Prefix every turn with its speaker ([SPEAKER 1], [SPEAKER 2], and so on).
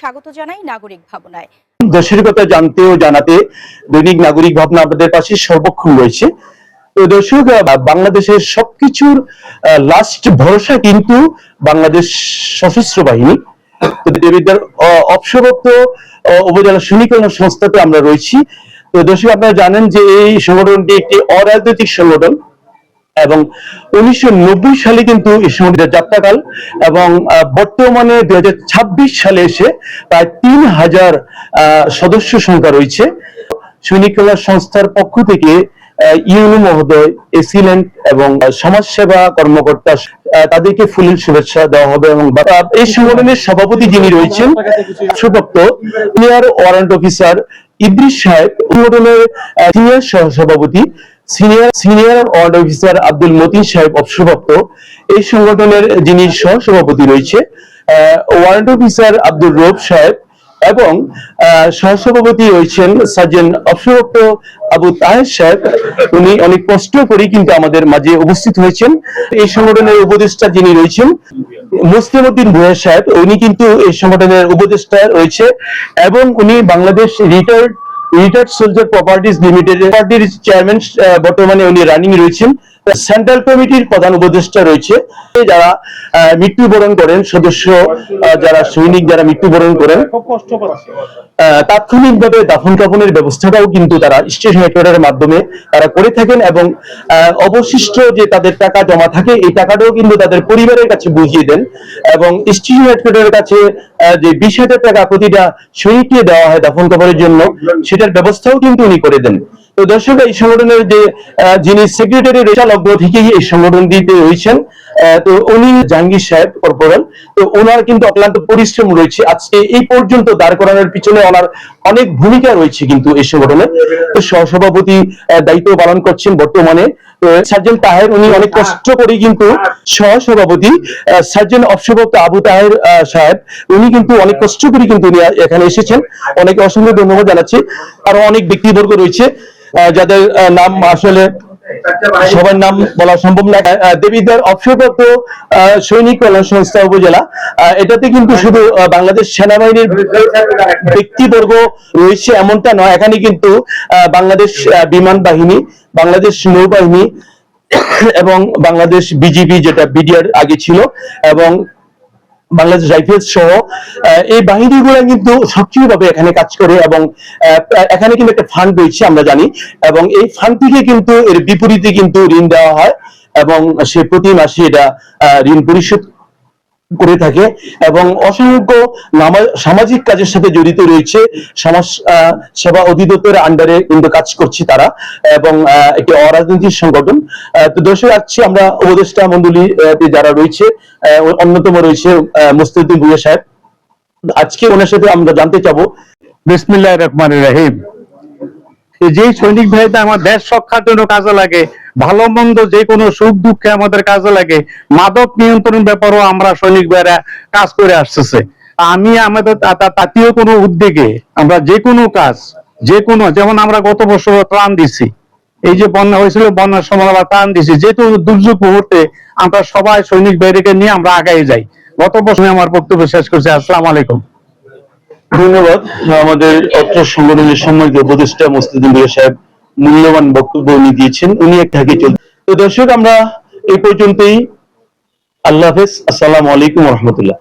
[SPEAKER 1] স্বাগত জানাই নাগরিক ভাবনায়।
[SPEAKER 2] দেশের কথা জানতে ও জানাতে দৈনিক নাগরিক ভাবনা আপনাদের পাশে সর্বক্ষণ রয়েছে। তো দর্শক, বাংলাদেশের সবকিছুর লাস্ট ভরসা কিন্তু বাংলাদেশ সশস্ত্র বাহিনী। তো দেবিদ্বার অবসরপ্রাপ্ত উপজেলা সৈনিক কল্যাণ সংস্থাতে আমরা রয়েছি। তো দর্শক, আপনারা জানেন যে এই সংগঠনটি একটি অরাজনৈতিক সংগঠন এবং 1990 সালে কিন্তু এই সংগঠনের যাত্রাকাল এবং বর্তমানে 2026 সালে এসে প্রায় 3000 সদস্য সংখ্যা রয়েছে। সৈনিক কল্যাণ সংস্থার পক্ষ থেকে ইউনু মহোদয়, এসিলেন্ট এবং সমাজসেবা কর্মকর্তা তাদেরকে ফুলেল শুভেচ্ছা দেওয়া হবে। এবং এই সংগঠনের সভাপতি যিনি রয়েছেন সুপ্রপ্ত সিনিয়র ওয়ারেন্ট অফিসার ইদ্রিস সাহেব, সংগঠনের সিনিয়র সহসভাপতি senior ward officer Abdul Matin সাহেব অবসরপ্রাপ্ত, এই সংগঠনের যিনি সহসভাপতি রয়েছে ওয়ারেন্ট অফিসার আব্দুল রব সাহেব এবং সহসভাপতি রয়েছেন সার্জেন্ট অবসরপ্রাপ্ত আবু তাহের সাহেব। উনি অনেক কষ্ট করে কিন্তু আমাদের মাঝে উপস্থিত হয়েছেন। এই সংগঠনের উপদেষ্টা যিনি রয়েছেন মুসলিম উদ্দিন ভুঁইয়া সাহেব, উনি কিন্তু এই সংগঠনের উপদেষ্টা রয়েছে এবং উনি Bangladesh retired soldier properties limited পার্টির চেয়ারম্যান, বর্তমানে উনি রানিং রয়েছেন। সেন্ট্রাল কমিটির প্রধান উপদেষ্টা রয়েছে। যারা মৃত্যুবরণ করেন সদস্য, যারা সৈনিক যারা মৃত্যুবরণ করেন, তাৎক্ষণিকভাবে দাফন কাফনের ব্যবস্থাটাও কিন্তু তারা স্টেশন হেডকোয়ার্টারের মাধ্যমে তারা করে থাকেন এবং অবশিষ্ট যে তাদের টাকা জমা থাকে এই টাকাটাও কিন্তু তাদের পরিবারের কাছে বুঝিয়ে দেন এবং স্টেশন হেডকোয়ার্টারের কাছে যে 20,000 টাকা প্রতিটা সৈনিককে দেওয়া হয় দাফন কাফনের জন্য, সেটার ব্যবস্থাও কিন্তু উনি করে দেন। তো দর্শক, এই সংগঠনের যে যিনি সেক্রেটারি লগ্ন থেকেই এই সংগঠনটিতে রয়েছেন, তো উনি জাহাঙ্গীর সাহেব কর্পোরাল। তো ওনার কিন্তু অক্লান্ত পরিশ্রম রয়েছে আজকে এই পর্যন্ত দাঁড় করানোর পিছনে ওনার অনেক ভূমিকা রয়েছে কিন্তু এই সংগঠনে। তো সহসভাপতি দায়িত্ব পালন করছেন বর্তমানে সার্জেন্ট তাহের, উনি অনেক কষ্ট করে কিন্তু সহসভাপতি সার্জেন্ট অবসরপ্রাপ্ত আবু তাহের সাহেব, উনি কিন্তু অনেক কষ্ট করে কিন্তু উনি এখানে এসেছেন। অনেকে অসংখ্য ধন্যবাদ জানাচ্ছি। আরো অনেক ব্যক্তিবর্গ রয়েছে যাদের নাম আসলে সবার নাম বলা সম্ভব না। দেবিদ্বার অবসরপ্রাপ্ত সৈনিক কল্যাণ সংস্থা উপজেলা, এটাতে কিন্তু শুধু বাংলাদেশ সেনাবাহিনীর ব্যক্তিবর্গ রয়েছে এমনটা নয়, এখানে কিন্তু বাংলাদেশ বিমান বাহিনী, বাংলাদেশ নৌবাহিনী এবং বাংলাদেশ বিজিবি যেটা বিডিআর আগে ছিল এবং বাংলাদেশ রাইফেলস সহ এই বাহিনীগুলো কিন্তু সক্রিয়ভাবে এখানে কাজ করে এবং এখানে কিন্তু একটা ফান্ড রয়েছে আমরা জানি এবং এই ফান্ড থেকে কিন্তু এর বিপরীতে কিন্তু ঋণ দেওয়া হয় এবং সে প্রতি মাসে এটা ঋণ পরিশোধ করে থাকে এবং অসংখ্য সামাজিক কাজের সাথে জড়িত রয়েছে। সমাজ সেবা অধিদপ্তরের আন্ডারে কিন্তু কাজ করছে তারা এবং একটি অরাজনৈতিক সংগঠন। তো দর্শক, আসছি আমরা উপদেষ্টা মন্ডলী যারা রয়েছে, অন্যতম রয়েছে মুসলিম উদ্দিন ভুঁইয়া সাহেব। আজকে ওনার সাথে আমরা জানতে চাবো।
[SPEAKER 3] বিসমিল্লাহির রহমানির রহিম। যে সৈনিক ভাইটা আমার দেশ রক্ষার জন্য কাজে লাগে, ভালো মন্দ যে কোনো সুখ দুঃখে আমাদের কাজে লাগে, মাদক নিয়ন্ত্রণ ব্যাপারেও আমরা সৈনিক ভাইরা কাজ করে আসতেছে। আমি আমাদের তাতীয় কোনো উদ্যোগে আমরা যে কোনো কাজ, যে কোনো, যেমন আমরা গত বছর ত্রাণ দিছি, এই যে বন্যা হয়েছিল বন্যার সময় আমরা ত্রাণ দিছি, যেহেতু দুর্যোগ মুহূর্তে আমরা সবাই সৈনিক ভাইদেরকে নিয়ে আমরা আগাই যাই। গত বছর আমার বক্তব্য শেষ করছি। আসসালামু আলাইকুম।
[SPEAKER 2] ধন্যবাদ। আমাদের অত্র সংগঠনের সম্মানিত উপদেষ্টা মুসলিম উদ্দিন ভুঁইয়া সাহেব মূল্যবান বক্তব্য উনি দিয়েছেন, উনি একটা চলছে। তো দর্শক, আমরা এই পর্যন্তই। আল্লাহ হাফেজ। আসসালামু আলাইকুম রহমতুল্লাহ।